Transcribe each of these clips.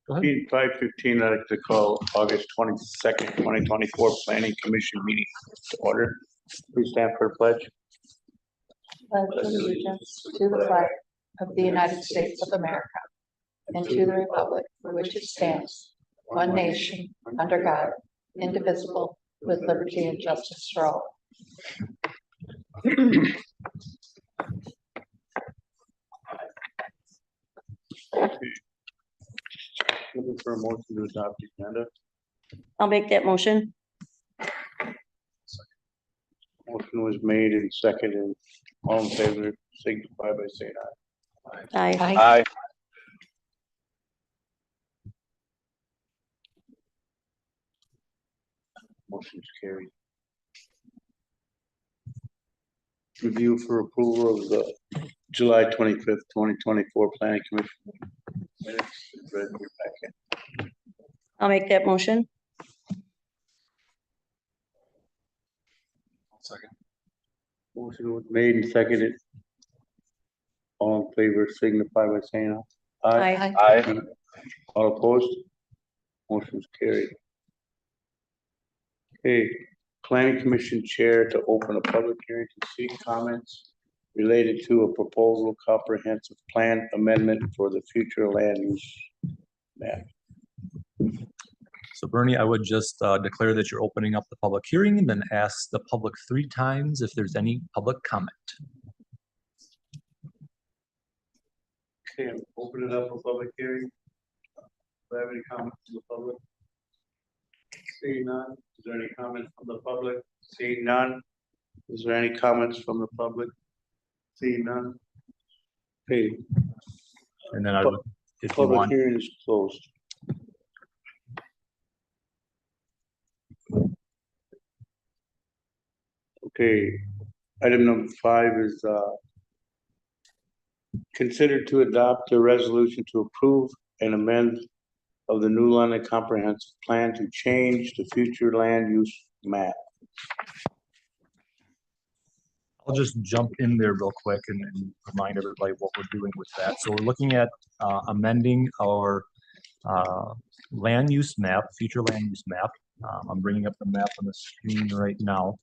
Meeting 5:15, I'd like to call August 22nd, 2024 Planning Commission meeting to order. Please stand for the pledge. Pledge allegiance to the flag of the United States of America and to the republic for which it stands, one nation, under God, indivisible, with liberty and justice for all. Looking for a motion to adopt the agenda. I'll make that motion. Motion was made and seconded. All in favor, signify by saying aye. Aye. Motion's carried. Review for approval of the July 25th, 2024 Planning Commission minutes. Read in your packet. I'll make that motion. Second. Motion was made and seconded. All in favor, signify by saying aye. Aye. Aye. All opposed? Motion's carried. Okay, Planning Commission Chair to open a public hearing to seek comments related to a proposal comprehensive plan amendment for the future land use map. So Bernie, I would just declare that you're opening up the public hearing and then ask the public 3 times if there's any public comment. Okay, open it up for public hearing. Do I have any comments from the public? Seeing none, is there any comments from the public? Seeing none, is there any comments from the public? Seeing none. Okay, And then I would, if you public want, hearing is closed. Okay, item number 5 is consider to adopt a resolution to approve an amend of the New London Comprehensive Plan to change the future land use map. I'll just jump in there real quick and remind everybody what we're doing with that. So we're looking at amending our land use map, future land use map. I'm bringing up the map on the screen right now.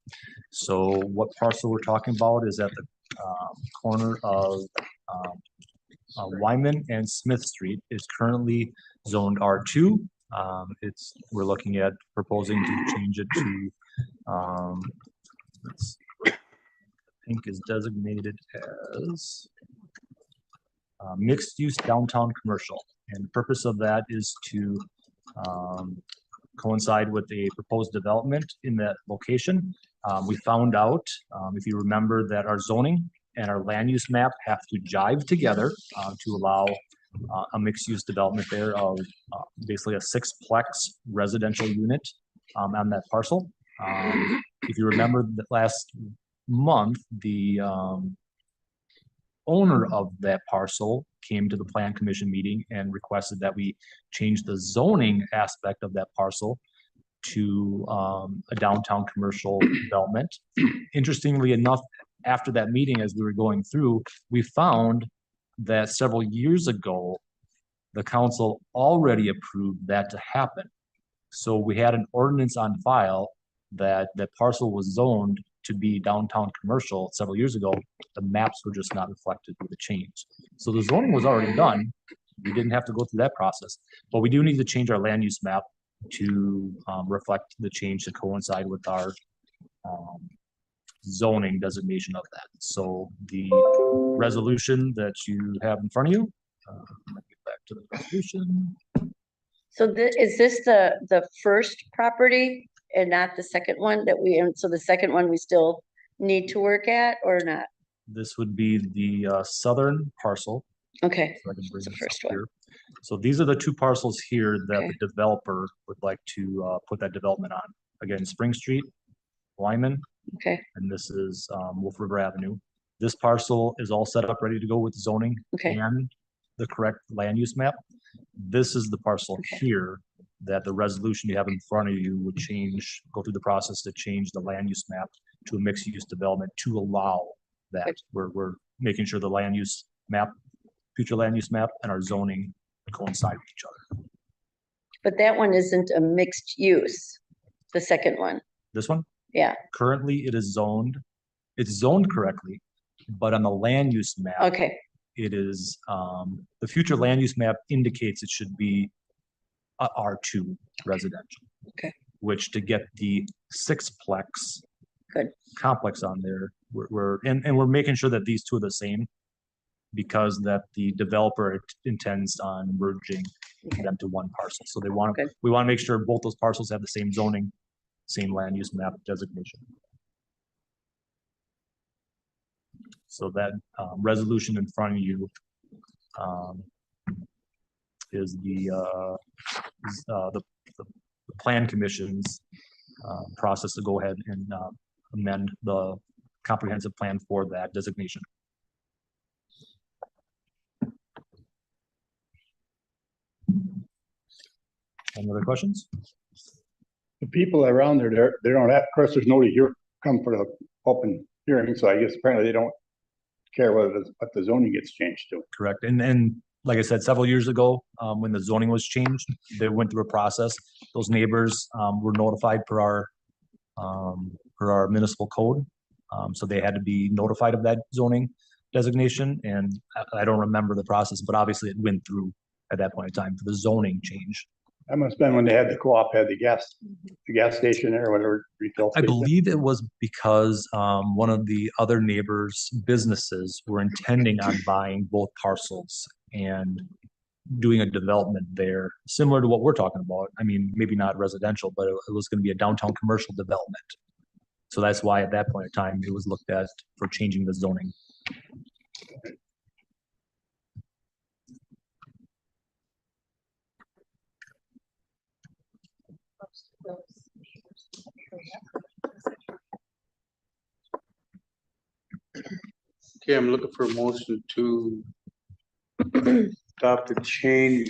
So what parcel we're talking about is at the corner of Wyman and Smith Street. Is currently zoned R2. We're looking at proposing to change it to let's see, pink is designated as mixed use downtown commercial. And the purpose of that is to coincide with a proposed development in that location. We found out, if you remember, that our zoning and our land use map have to jive together to allow a mixed use development there of basically a 6-plex residential unit on that parcel. If you remember that last month, the owner of that parcel came to the Plan Commission meeting and requested that we change the zoning aspect of that parcel to a downtown commercial development. Interestingly enough, after that meeting, as we were going through, we found that several years ago, the council already approved that to happen. So we had an ordinance on file that the parcel was zoned to be downtown commercial several years ago. The maps were just not reflected with the change. So the zoning was already done. We didn't have to go through that process, but we do need to change our land use map to reflect the change to coincide with our zoning designation of that. So the resolution that you have in front of you, let me get back to the resolution. So is this the first property and not the second one that so the second one we still need to work at or not? This would be the southern parcel. Okay, So I can bring it's the this first up one. here. So these are the 2 parcels here that Okay. the developer would like to put that development on. Again, Spring Street, Lyman, Okay, and this is Wolf River Avenue. This parcel is all set up, ready to go with zoning Okay. and the correct land use map. This is the parcel Okay. here that the resolution you have in front of you would change, go through the process to change the land use map to a mixed use development to allow that. Good. We're making sure the land use map, future land use map and our zoning coincide with each other. But that one isn't a mixed use, the second one. This one? Yeah. Currently, it's zoned correctly, but on the land use map, Okay, it is, the future land use map indicates it should be a R2 residential. Okay. Which to get the sixplex Good. complex on there, we're making sure that these two are the same because that the developer intends on merging Okay. them to one parcel. So Good. we want to make sure both those parcels have the same zoning, same land use map designation. So that resolution in front of you is the plan commission's process to go ahead and amend the comprehensive plan for that designation. Any other questions? The people around there, they don't have, of course, there's nobody here come for the open hearing, so I guess apparently they don't care what the zoning gets changed to. Correct. And like I said, several years ago, when the zoning was changed, they went through a process. Those neighbors were notified per our municipal code. So they had to be notified of that zoning designation. And I don't remember the process, but obviously it went through at that point in time for the zoning change. That must have been when they had the co-op, had the gas station there or whatever. Retail I station. believe it was because one of the other neighbors' businesses were intending on buying both parcels and doing a development there, similar to what we're talking about. I mean, maybe not residential, but it was going to be a downtown commercial development. So that's why at that point in time, it was looked at for changing the zoning. Okay, I'm looking for a motion to adopt the change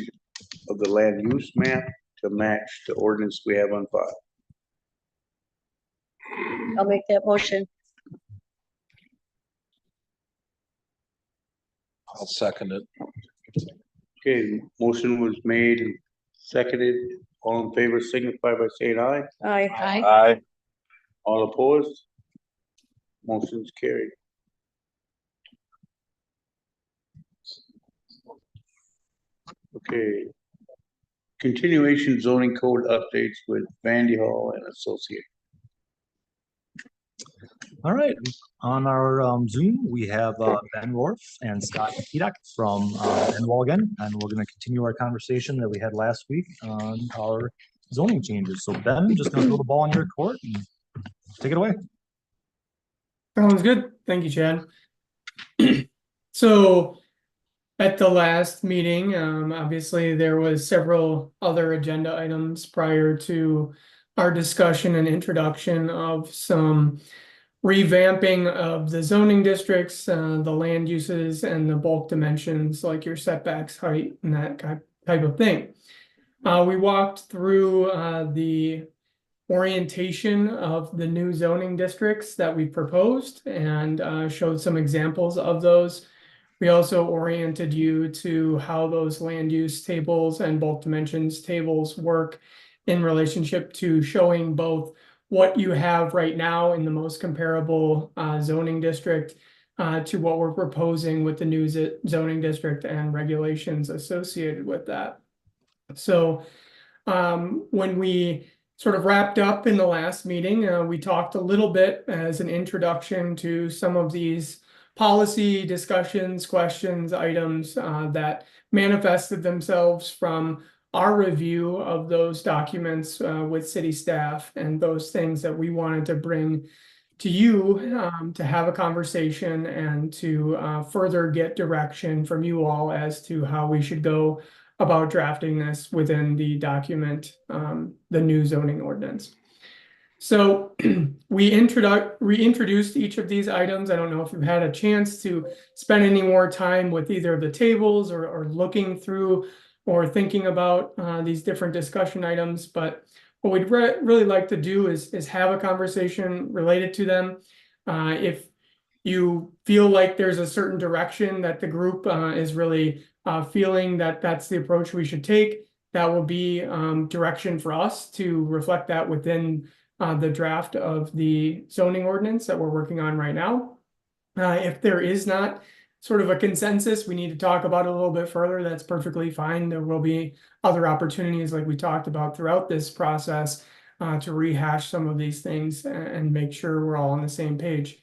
of the land use map to match the ordinance we have on file. I'll make that motion. I'll second it. Okay, motion was made and seconded. All in favor signify by saying aye. Aye. Aye. All opposed? Motion's carried. Okay. Continuation zoning code updates with Vandy Hall and Associates. All right, on our Zoom, we have Ben Worf and Scott Pedak from Enwall again, and we're going to continue our conversation that we had last week on our zoning changes. So Ben, just going to throw the ball in your court and take it away. Sounds good. Thank you, Chad. So at the last meeting, obviously there was several other agenda items prior to our discussion and introduction of some revamping of the zoning districts, the land uses and the bulk dimensions like your setbacks, height, and that type of thing. We walked through the orientation of the new zoning districts that we proposed and showed some examples of those. We also oriented you to how those land use tables and bulk dimensions tables work in relationship to showing both what you have right now in the most comparable zoning district to what we're proposing with the new zoning district and regulations associated with that. So when we sort of wrapped up in the last meeting, we talked a little bit as an introduction to some of these policy discussions, questions, items that manifested themselves from our review of those documents with city staff and those things that we wanted to bring to you to have a conversation and to further get direction from you all as to how we should go about drafting this within the document, the new zoning ordinance. So we reintroduced each of these items. I don't know if you've had a chance to spend any more time with either of the tables or looking through or thinking about these different discussion items, but what we'd really like to do is have a conversation related to them. If you feel like there's a certain direction that the group is really feeling that that's the approach we should take, that will be direction for us to reflect that within the draft of the zoning ordinance that we're working on right now. If there is not sort of a consensus, we need to talk about it a little bit further. That's perfectly fine. There will be other opportunities like we talked about throughout this process to rehash some of these things and make sure we're all on the same page.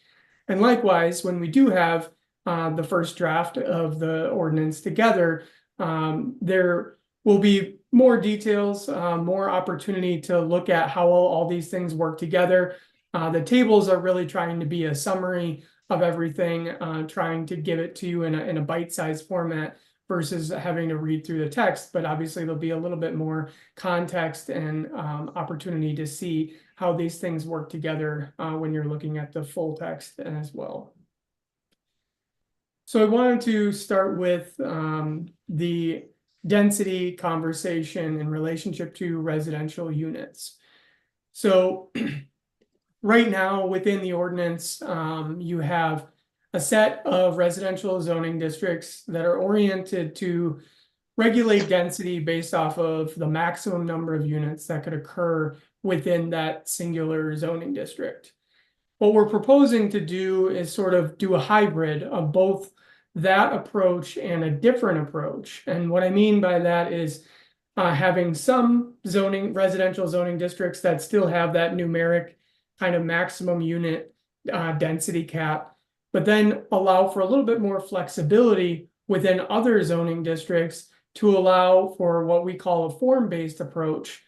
And likewise, when we do have the first draft of the ordinance together, there will be more details, more opportunity to look at how all these things work together. The tables are really trying to be a summary of everything, trying to give it to you in a bite-sized format versus having to read through the text. But obviously there'll be a little bit more context and opportunity to see how these things work together when you're looking at the full text as well. So I wanted to start with the density conversation in relationship to residential units. So right now within the ordinance, you have a set of residential zoning districts that are oriented to regulate density based off of the maximum number of units that could occur within that singular zoning district. What we're proposing to do is sort of do a hybrid of both that approach and a different approach. And what I mean by that is having some residential zoning districts that still have that numeric kind of maximum unit density cap, but then allow for a little bit more flexibility within other zoning districts to allow for what we call a form-based approach.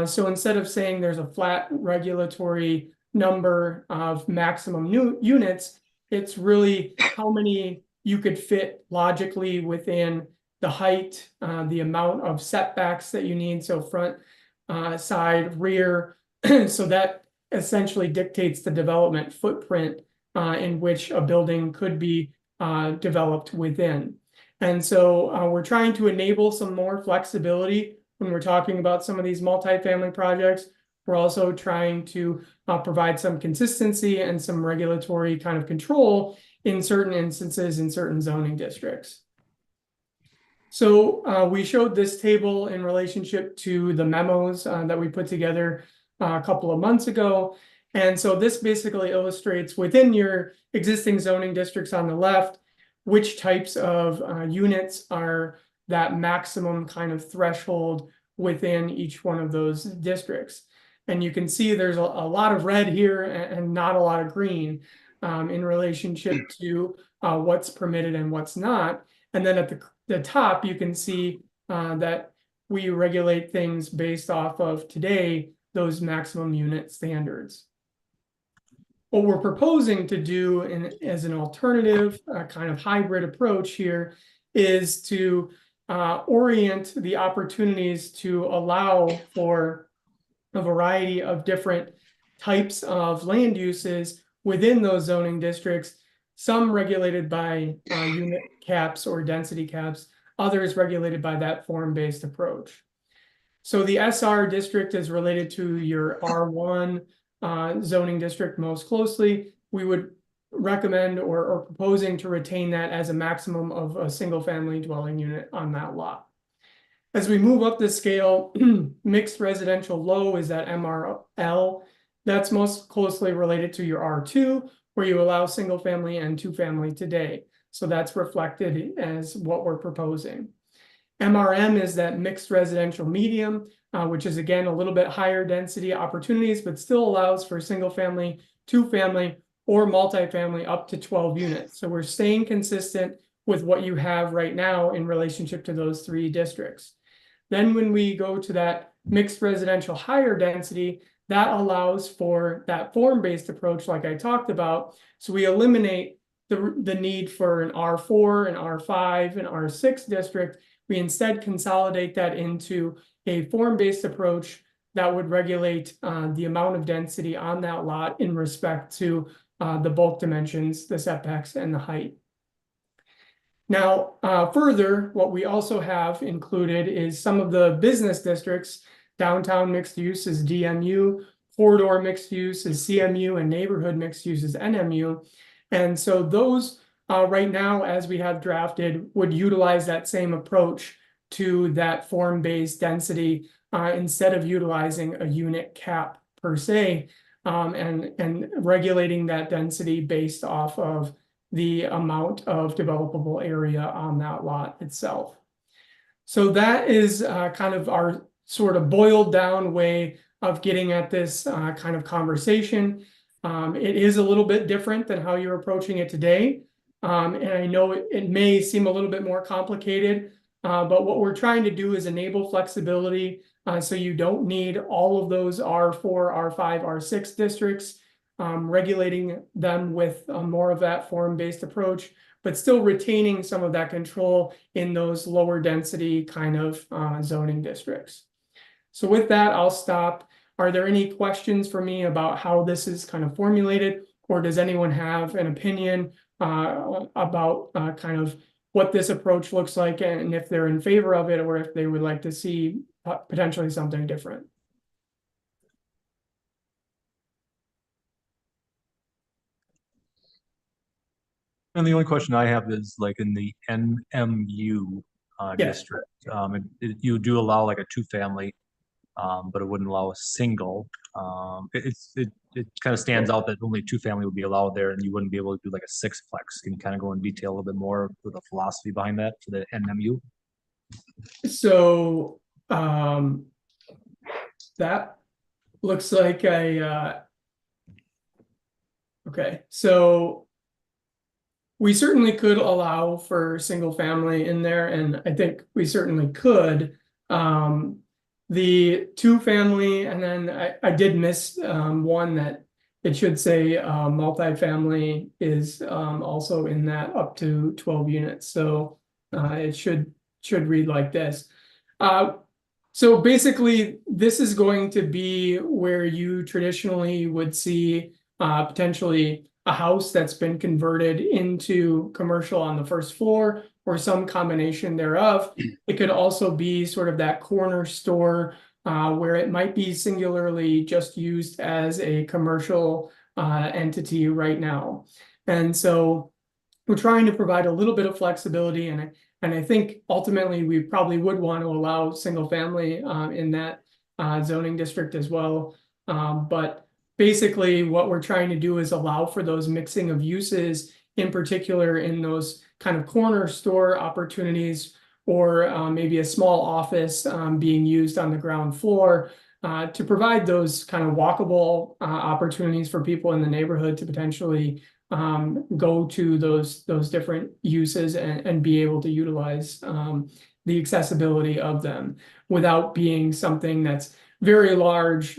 So instead of saying there's a flat regulatory number of maximum units, it's really how many you could fit logically within the height, the amount of setbacks that you need, so front, side, rear, so that essentially dictates the development footprint in which a building could be developed within. And so we're trying to enable some more flexibility when we're talking about some of these multifamily projects. We're also trying to provide some consistency and some regulatory kind of control in certain instances in certain zoning districts. So we showed this table in relationship to the memos that we put together a couple of months ago. And so this basically illustrates within your existing zoning districts on the left, which types of units are that maximum kind of threshold within each one of those districts. And you can see there's a lot of red here and not a lot of green in relationship to what's permitted and what's not. And then at the top, you can see that we regulate things based off of today, those maximum unit standards. What we're proposing to do as an alternative kind of hybrid approach here is to orient the opportunities to allow for a variety of different types of land uses within those zoning districts, some regulated by unit caps or density caps, others regulated by that form-based approach. So the SR district is related to your R1 zoning district most closely. We would recommend or proposing to retain that as a maximum of a single family dwelling unit on that lot. As we move up the scale, mixed residential low is that MRL. That's most closely related to your R2, where you allow single family and two family today. So that's reflected as what we're proposing. MRM is that mixed residential medium, which is again a little bit higher density opportunities, but still allows for single family, two family, or multifamily up to 12 units. So we're staying consistent with what you have right now in relationship to those three districts. Then when we go to that mixed residential higher density, that allows for that form-based approach like I talked about. So we eliminate the need for an R4, an R5, an R6 district. We instead consolidate that into a form-based approach that would regulate the amount of density on that lot in respect to the bulk dimensions, the setbacks, and the height. Now, further, what we also have included is some of the business districts. Downtown mixed use is DMU, corridor mixed use is CMU, and neighborhood mixed use is NMU. And so those right now, as we have drafted, would utilize that same approach to that form-based density instead of utilizing a unit cap per se, and regulating that density based off of the amount of developable area on that lot itself. So that is kind of our sort of boiled down way of getting at this kind of conversation. It is a little bit different than how you're approaching it today. And I know it may seem a little bit more complicated, but what we're trying to do is enable flexibility so you don't need all of those R4, R5, R6 districts, regulating them with more of that form-based approach, but still retaining some of that control in those lower density kind of zoning districts. So with that, I'll stop. Are there any questions for me about how this is kind of formulated, or does anyone have an opinion about kind of what this approach looks like, and if they're in favor of it, or if they would like to see potentially something different? And the only question I have is like in the NMU Yes. district, you do allow like a two-family, but it wouldn't allow a single. It kind of stands out that only two-family would be allowed there, and you wouldn't be able to do like a sixplex. Can you kind of go in detail a little bit more with the philosophy behind that for the NMU? So that looks like okay, so we certainly could allow for single family in there, and I think we certainly could. The two family, and then I did miss one that it should say multifamily is also in that up to 12 units. So it should read like this. So basically, this is going to be where you traditionally would see potentially a house that's been converted into commercial on the first floor, or some combination thereof. It could also be sort of that corner store where it might be singularly just used as a commercial entity right now. And so we're trying to provide a little bit of flexibility, and I think ultimately we probably would want to allow single family in that zoning district as well. But basically what we're trying to do is allow for those mixing of uses, in particular in those kind of corner store opportunities, or maybe a small office being used on the ground floor to provide those kind of walkable opportunities for people in the neighborhood to potentially go to those different uses and be able to utilize the accessibility of them without being something that's very large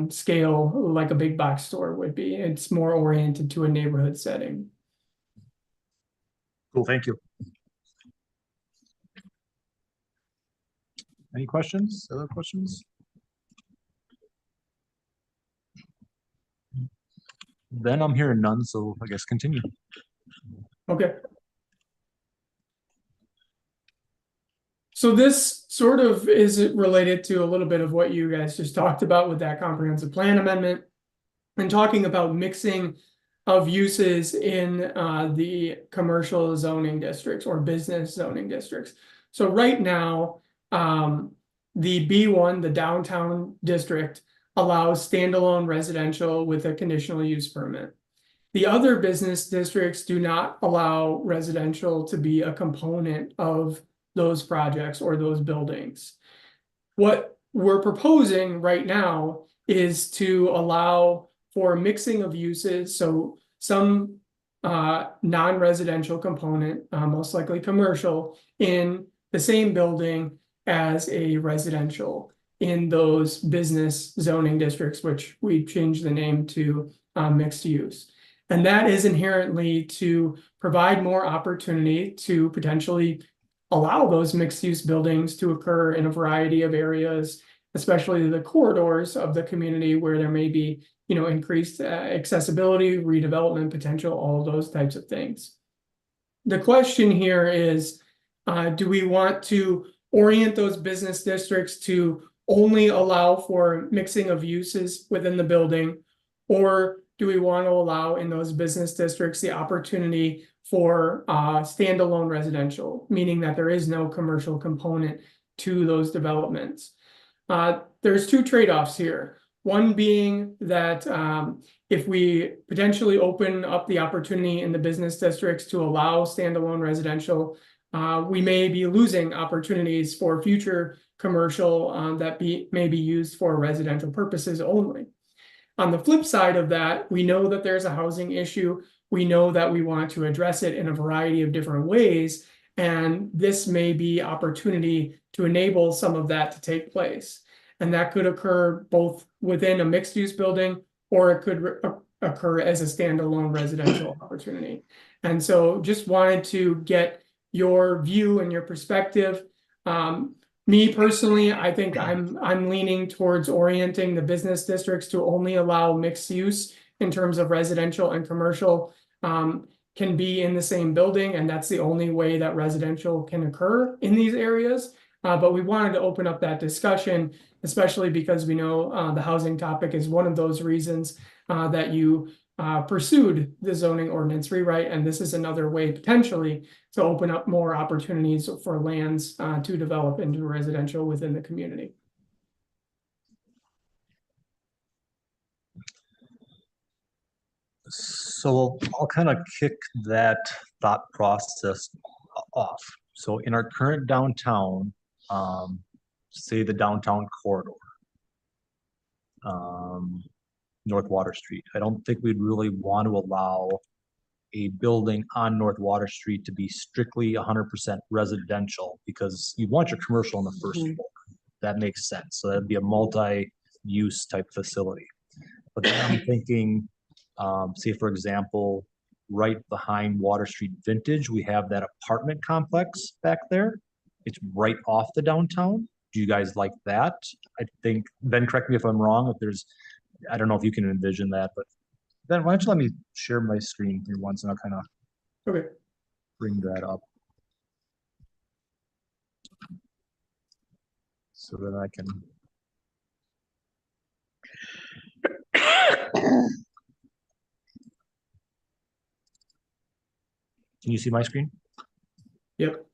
scale like a big box store would be. It's more oriented to a neighborhood setting. Cool, thank you. Any questions? Other questions? Then I'm hearing none, so I guess continue. Okay. So this sort of is related to a little bit of what you guys just talked about with that comprehensive plan amendment, and talking about mixing of uses in the commercial zoning districts or business zoning districts. So right now, the B1, the downtown district, allows standalone residential with a conditional use permit. The other business districts do not allow residential to be a component of those projects or those buildings. What we're proposing right now is to allow for mixing of uses. So some non-residential component, most likely commercial, in the same building as a residential in those business zoning districts, which we changed the name to mixed use. And that is inherently to provide more opportunity to potentially allow those mixed use buildings to occur in a variety of areas, especially the corridors of the community where there may be, you know, increased accessibility, redevelopment potential, all of those types of things. The question here is, do we want to orient those business districts to only allow for mixing of uses within the building, or do we want to allow in those business districts the opportunity for standalone residential, meaning that there is no commercial component to those developments. There's two trade-offs here. One being that if we potentially open up the opportunity in the business districts to allow standalone residential, we may be losing opportunities for future commercial that may be used for residential purposes only. On the flip side of that, we know that there's a housing issue. We know that we want to address it in a variety of different ways, and this may be opportunity to enable some of that to take place. And that could occur both within a mixed-use building, or it could occur as a standalone residential opportunity. And so just wanted to get your view and your perspective. Me personally, I think I'm leaning towards orienting the business districts to only allow mixed use in terms of residential and commercial can be in the same building, and that's the only way that residential can occur in these areas. But we wanted to open up that discussion, especially because we know the housing topic is one of those reasons that you pursued the zoning ordinance rewrite, and this is another way potentially to open up more opportunities for lands to develop into residential within the community. So I'll kind of kick that thought process off. So in our current downtown, say the downtown corridor, North Water Street, I don't think we'd really want to allow a building on North Water Street to be strictly 100% residential, because you want your commercial in the first floor. That makes sense. So that'd be a multi-use type facility. But then I'm thinking, say for example, right behind Water Street Vintage, we have that apartment complex back there. It's right off the downtown. Do you guys like that? I think, Ben, correct me if I'm wrong, if there's, I don't know if you can envision that, but Ben, why don't you let me share my screen here once and I'll kind of Okay. bring that up. So that I can. Can you see my screen? Yep.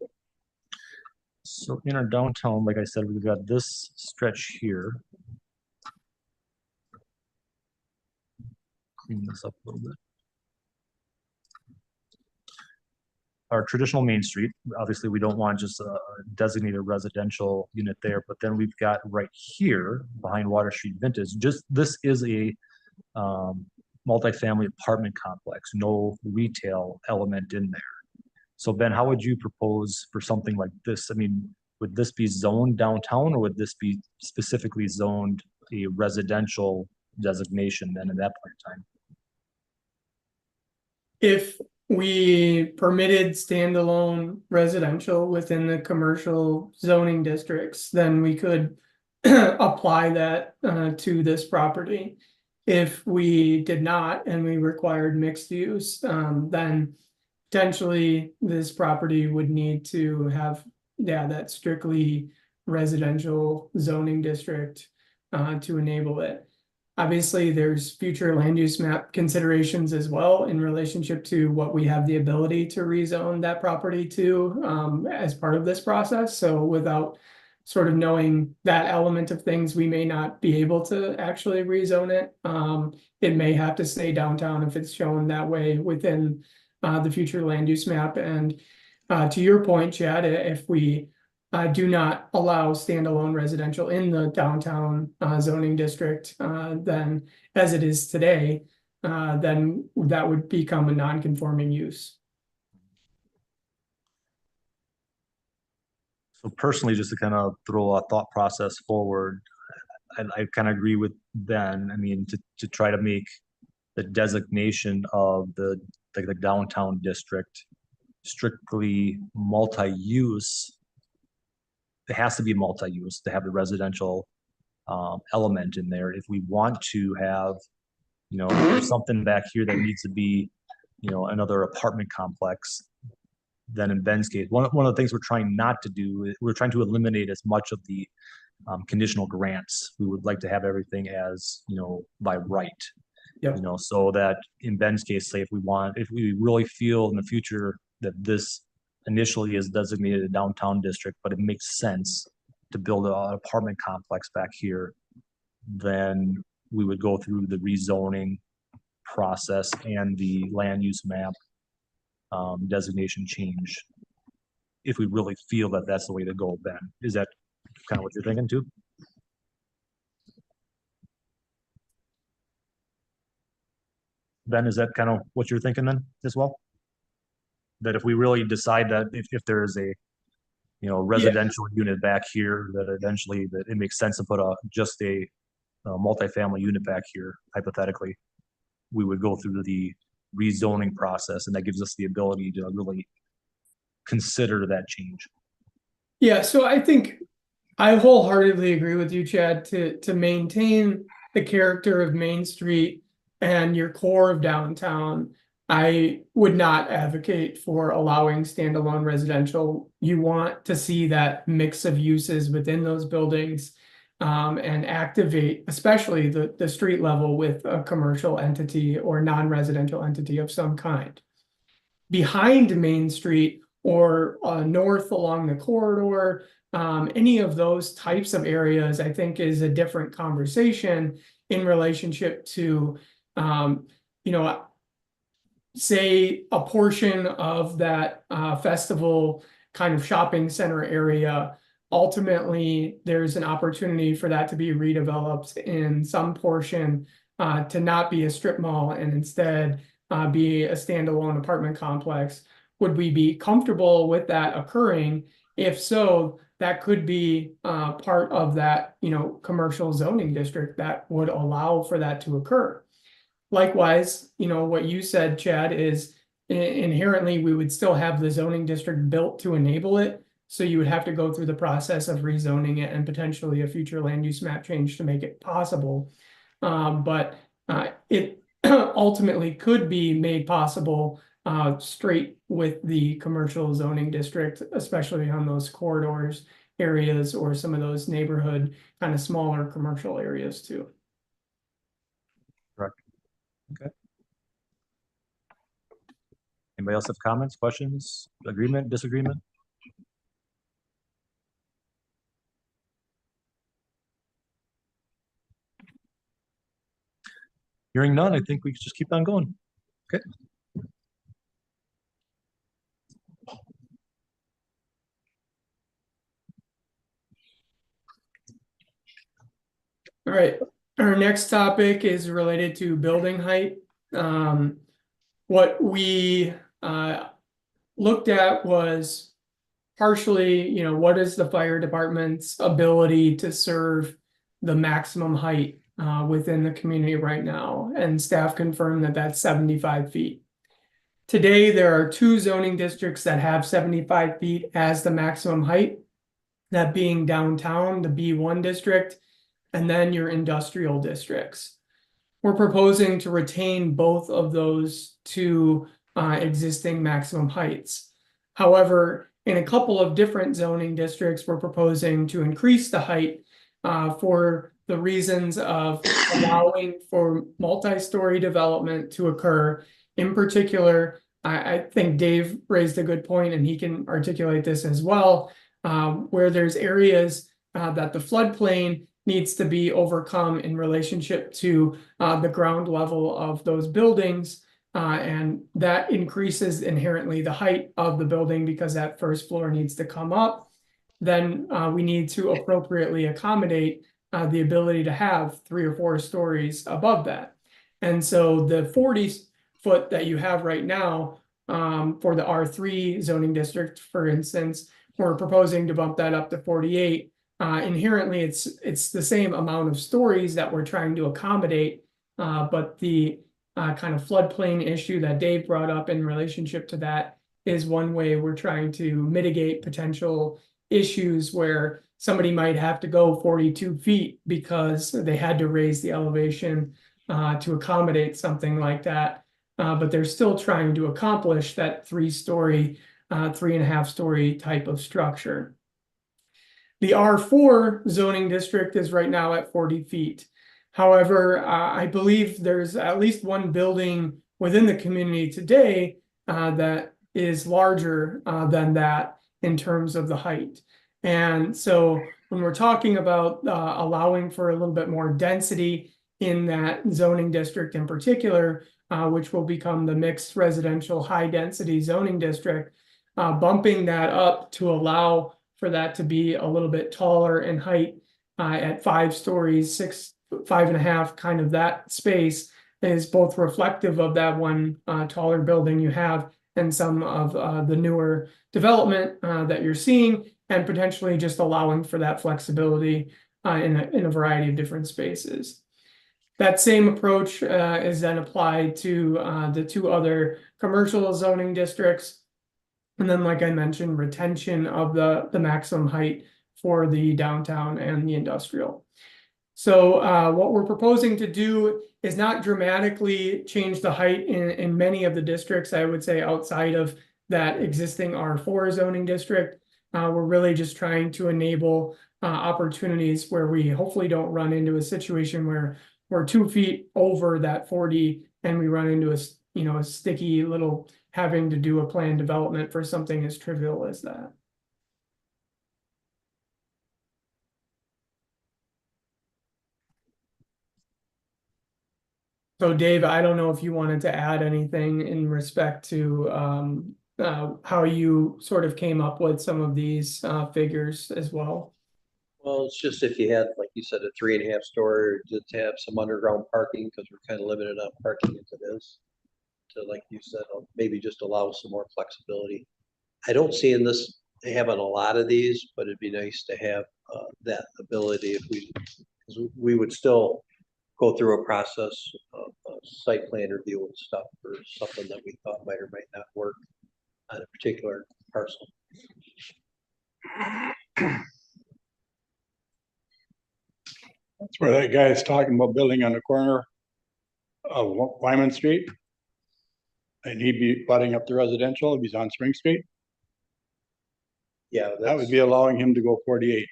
So in our downtown, like I said, we've got this stretch here. Clean this up a little bit. Our traditional Main Street, obviously we don't want just a designated residential unit there, but then we've got right here behind Water Street Vintage, just this is a multifamily apartment complex, no retail element in there. So Ben, how would you propose for something like this? I mean, would this be zoned downtown, or would this be specifically zoned a residential designation then at that point in time? If we permitted standalone residential within the commercial zoning districts, then we could apply that to this property. If we did not and we required mixed use, then potentially this property would need to have, that strictly residential zoning district to enable it. Obviously, there's future land use map considerations as well in relationship to what we have the ability to rezone that property to as part of this process. So without sort of knowing that element of things, we may not be able to actually rezone it. It may have to stay downtown if it's shown that way within the future land use map. And to your point, Chad, if we do not allow standalone residential in the downtown zoning district, then as it is today, then that would become a non-conforming use. So personally, just to kind of throw a thought process forward, I kind of agree with Ben. I mean, to try to make the designation of the downtown district strictly multi-use. It has to be multi-use to have the residential element in there. If we want to have, you know, there's something back here that needs to be, you know, another apartment complex, then in Ben's case, one of the things we're trying not to do is we're trying to eliminate as much of the conditional grants. We would like to have everything as, you know, by right. Yep. You know, so that in Ben's case, say if we really feel in the future that this initially is designated a downtown district, but it makes sense to build an apartment complex back here, then we would go through the rezoning process and the land use map designation change. If we really feel that that's the way to go, Ben, is that kind of what you're thinking too? Ben, is that kind of what you're thinking then as well? That if we really decide that if there's a, you know, residential unit back here, that eventually that it makes sense to put just a multifamily unit back here, hypothetically, we would go through the rezoning process, and that gives us the ability to really consider that change. Yeah, so I think I wholeheartedly agree with you, Chad, to maintain the character of Main Street and your core of downtown. I would not advocate for allowing standalone residential. You want to see that mix of uses within those buildings, and activate, especially the street level, with a commercial entity or non-residential entity of some kind. Behind Main Street or north along the corridor, any of those types of areas, I think, is a different conversation in relationship to, you know, say a portion of that festival kind of shopping center area. Ultimately, there's an opportunity for that to be redeveloped in some portion to not be a strip mall and instead be a standalone apartment complex. Would we be comfortable with that occurring? If so, that could be part of that, you know, commercial zoning district that would allow for that to occur. Likewise, you know, what you said, Chad, is inherently we would still have the zoning district built to enable it. So you would have to go through the process of rezoning it and potentially a future land use map change to make it possible. But it ultimately could be made possible straight with the commercial zoning district, especially on those corridors areas or some of those neighborhood kind of smaller commercial areas too. Correct. Okay. Anybody else have comments, questions, agreement, disagreement? Hearing none, I think we can just keep on going. Okay. All right, our next topic is related to building height. What we looked at was partially, you know, what is the fire department's ability to serve the maximum height within the community right now, and staff confirmed that that's 75 feet. Today, there are 2 zoning districts that have 75 feet as the maximum height, that being downtown, the B1 district, and then your industrial districts. We're proposing to retain both of those 2 existing maximum heights. However, in a couple of different zoning districts, we're proposing to increase the height for the reasons of allowing for multi-story development to occur. In particular, I think Dave raised a good point, and he can articulate this as well, where there's areas that the floodplain needs to be overcome in relationship to the ground level of those buildings. And that increases inherently the height of the building because that first floor needs to come up. Then we need to appropriately accommodate the ability to have 3 or 4 stories above that. And so the 40-foot that you have right now for the R3 zoning district, for instance, we're proposing to bump that up to 48. Inherently, it's the same amount of stories that we're trying to accommodate, but the kind of floodplain issue that Dave brought up in relationship to that is one way we're trying to mitigate potential issues where somebody might have to go 42 feet because they had to raise the elevation to accommodate something like that. But they're still trying to accomplish that 3-story, 3.5-story type of structure. The R4 zoning district is right now at 40 feet. However, I believe there's at least one building within the community today that is larger than that in terms of the height. And so when we're talking about allowing for a little bit more density in that zoning district in particular, which will become the mixed residential high density zoning district, bumping that up to allow for that to be a little bit taller in height at 5 stories, 5.5, kind of that space is both reflective of that one taller building you have and some of the newer development that you're seeing, and potentially just allowing for that flexibility in a variety of different spaces. That same approach is then applied to the 2 other commercial zoning districts. And then, like I mentioned, retention of the maximum height for the downtown and the industrial. So what we're proposing to do is not dramatically change the height in many of the districts, I would say, outside of that existing R4 zoning district. We're really just trying to enable opportunities where we hopefully don't run into a situation where we're 2 feet over that 40 and we run into a sticky little having to do a planned development for something as trivial as that. So Dave, I don't know if you wanted to add anything in respect to how you sort of came up with some of these figures as well. Well, it's just if you had, like you said, a 3.5 story, just to have some underground parking, because we're kind of limited on parking as it is. To, like you said, maybe just allow some more flexibility. I don't see in this having a lot of these, but it'd be nice to have that ability if because we would still go through a process of site plan review and stuff for something that we thought might or might not work on a particular parcel. That's where that guy is talking about building on the corner of Wyman Street. And he'd be butting up the residential if he's on Spring Street. Yeah, That would be allowing him to go 48.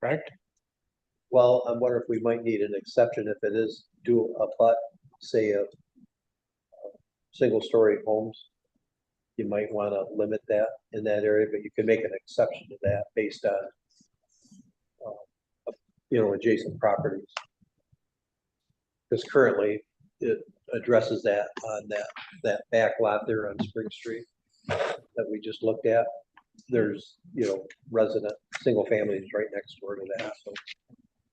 Correct? well, I'm wondering if we might need an exception if it is say a single story homes. You might want to limit that in that area, but you can make an exception to that based on adjacent properties. Because currently it addresses that on that back lot there on Spring Street that we just looked at. There's, resident single families right next door to that. So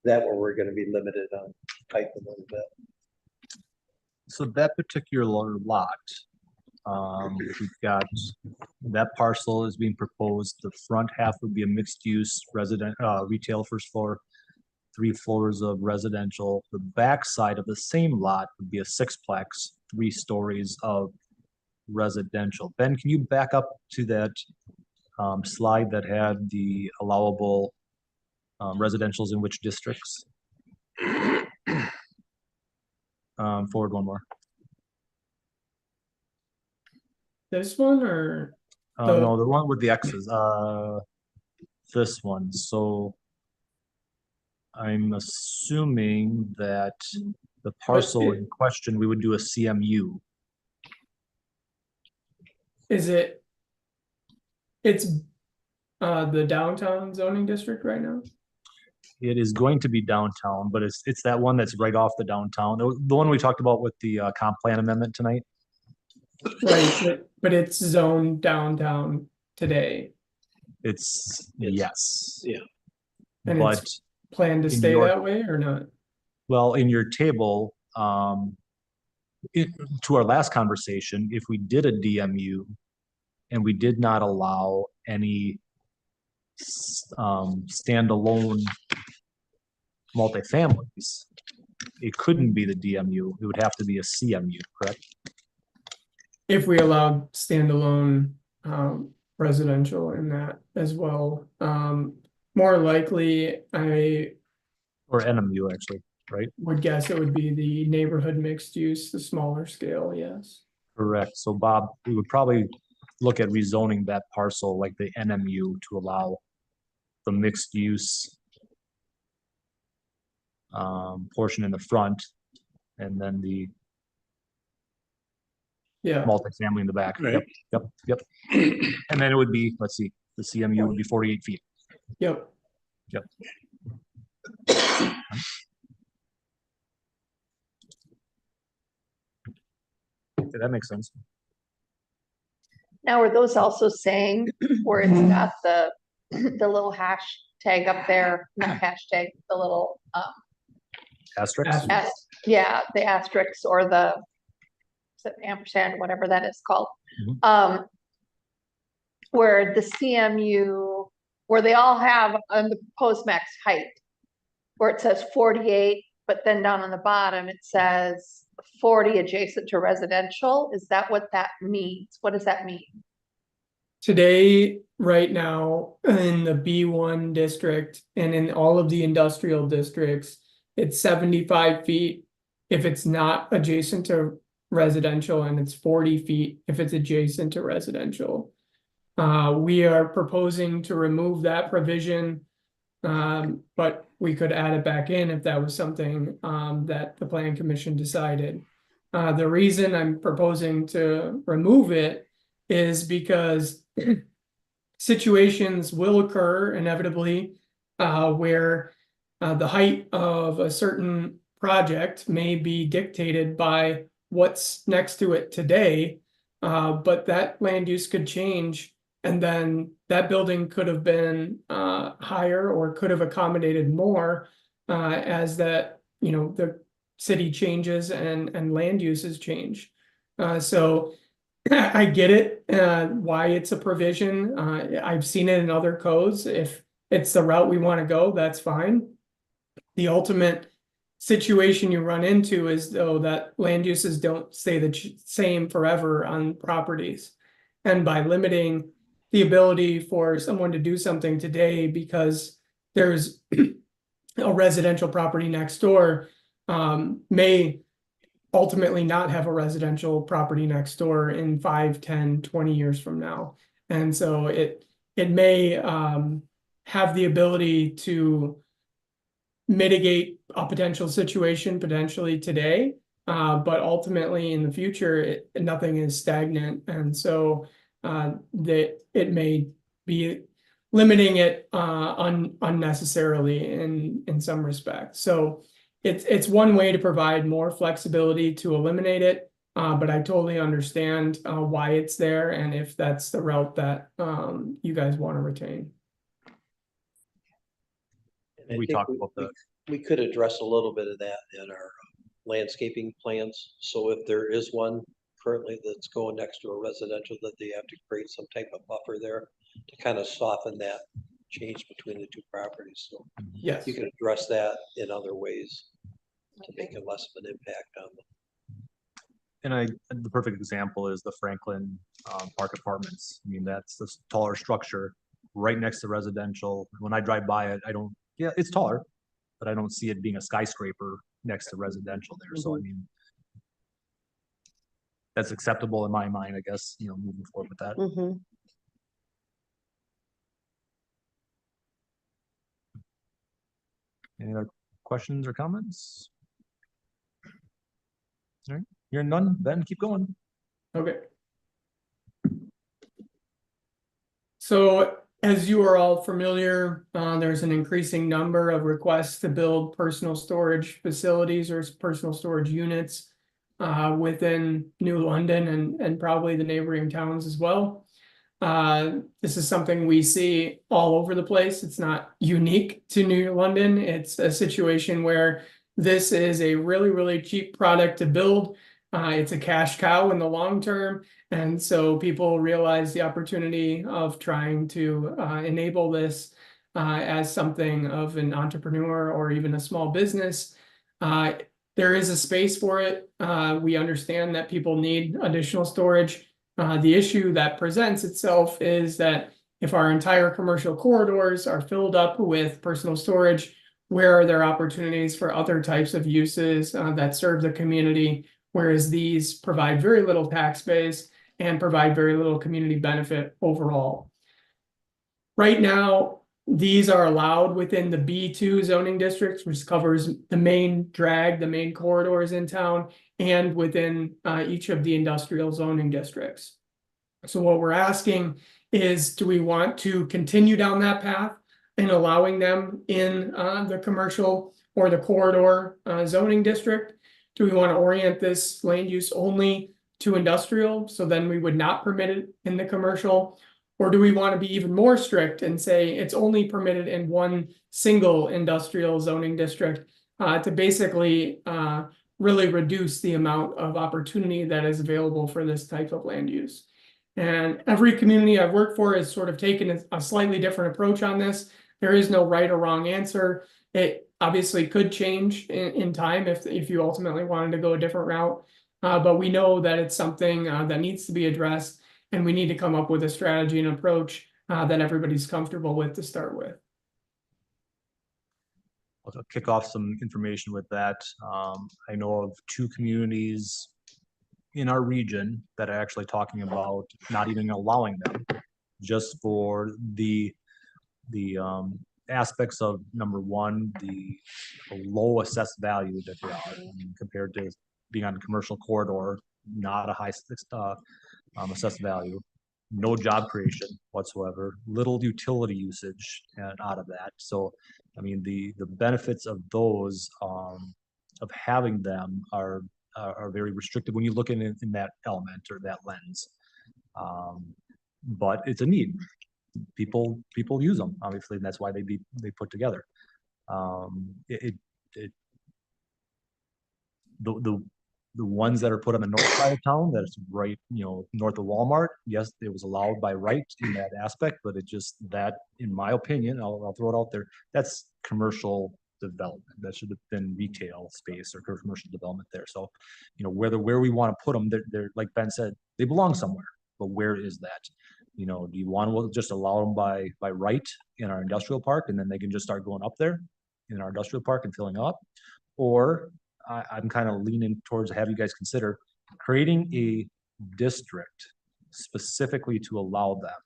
that where we're going to be limited on height a little bit. So that particular lot, we've got that parcel is being proposed. The front half would be a mixed use retail first floor, 3 floors of residential. The back side of the same lot would be a 6-plex, 3 stories of residential. Ben, can you back up to that slide that had the allowable residentials in which districts? Forward one more. This one or? No, the one with the X's. This one. So I'm assuming that the parcel in question, we would do a CMU. Is it? It's the downtown zoning district right now? It is going to be downtown, but it's that one that's right off the downtown. The one we talked about with the comp plan amendment tonight. Right, but it's zoned downtown today. Yes. Yeah. And But it's planned to in stay your- that way or not? well, in your table, to our last conversation, if we did a DMU and we did not allow any standalone multifamilies, it couldn't be the DMU. It would have to be a CMU, correct? If we allowed standalone residential in that as well, more likely I Or NMU, actually, right? would guess it would be the neighborhood mixed use, the smaller scale, yes. Correct. So Bob, we would probably look at rezoning that parcel like the NMU to allow the mixed use portion in the front, and then the Yeah, multifamily in the back. Right. Yep. And then it would be, let's see, the CMU would be 48 feet. yep. Okay, that makes sense. Now, are those also saying where it's got the little hashtag up there, not hashtag, the little, Asterisks? yeah, the asterisks or the is it ampersand, whatever that is called. Mhm. Where the CMU, where they all have on the proposed max height, where it says 48, but then down on the bottom, it says 40 adjacent to residential. Is that what that means? What does that mean? Today, right now, in the B1 district and in all of the industrial districts, it's 75 feet if it's not adjacent to residential, and it's 40 feet if it's adjacent to residential. We are proposing to remove that provision, but we could add it back in if that was something that the Plan Commission decided. The reason I'm proposing to remove it is because situations will occur inevitably where the height of a certain project may be dictated by what's next to it today, but that land use could change, and then that building could have been higher or could have accommodated more as that, you know, the city changes and land uses change. So I get it, why it's a provision. I've seen it in other codes. If it's the route we want to go, that's fine. The ultimate situation you run into is though that land uses don't stay the same forever on properties. And by limiting the ability for someone to do something today because there's a residential property next door, may ultimately not have a residential property next door in 5, 10, 20 years from now. And so it may have the ability to mitigate a potential situation potentially today, but ultimately in the future, nothing is stagnant. And so that it may be limiting it unnecessarily in some respects. So it's one way to provide more flexibility to eliminate it, but I totally understand why it's there and if that's the route that you guys want to retain. And I We think talked about that. We could address a little bit of that in our landscaping plans. So if there is one currently that's going next to a residential, that they have to create some type of buffer there to kind of soften that change between the two properties. So Yes. you can address that in other ways to make it less of an impact on them. And the perfect example is the Franklin Park Apartments. I mean, that's the taller structure right next to residential. When I drive by it, yeah, it's taller, but I don't see it being a skyscraper next to residential there. So I mean, that's acceptable in my mind, I guess, you know, moving forward with that. Mhm. Any other questions or comments? All right, you're none, then keep going. Okay. So as you are all familiar, there's an increasing number of requests to build personal storage facilities or personal storage units within New London and probably the neighboring towns as well. This is something we see all over the place. It's not unique to New London. It's a situation where this is a really, really cheap product to build. It's a cash cow in the long term. And so people realize the opportunity of trying to enable this as something of an entrepreneur or even a small business. There is a space for it. We understand that people need additional storage. The issue that presents itself is that if our entire commercial corridors are filled up with personal storage, where are there opportunities for other types of uses that serve the community, whereas these provide very little tax base and provide very little community benefit overall. Right now, These are allowed within the B2 zoning districts, which covers the main drag, the main corridors in town, and within each of the industrial zoning districts. So what we're asking is, do we want to continue down that path and allowing them in the commercial or the corridor zoning district? Do we want to orient this land use only to industrial? So then we would not permit it in the commercial? Or do we want to be even more strict and say it's only permitted in one single industrial zoning district to basically really reduce the amount of opportunity that is available for this type of land use? And every community I've worked for has sort of taken a slightly different approach on this. There is no right or wrong answer. It obviously could change in time if you ultimately wanted to go a different route. But we know that it's something that needs to be addressed, and we need to come up with a strategy and approach that everybody's comfortable with to start with. I'll kick off some information with that. I know of 2 communities in our region that are actually talking about not even allowing them, just for the aspects of, number one, the low assessed value that they are, compared to being on a commercial corridor, not a high assessed value, no job creation whatsoever, little utility usage out of that. So, I mean, the benefits of those, of having them are very restrictive when you look in that element or that lens. But it's a need. People use them, obviously, and that's why they put together. The ones that are put on the north side of town, that's right, north of Walmart, yes, it was allowed by right in that aspect, but it just, that, in my opinion, I'll throw it out there, that's commercial development. That should have been retail space or commercial development there. So, where we want to put them, they're like Ben said, they belong somewhere, but where is that? Do you want to just allow them by right in our industrial park, and then they can just start going up there in our industrial park and filling up? Or I'm kind of leaning towards, have you guys consider creating a district specifically to allow them,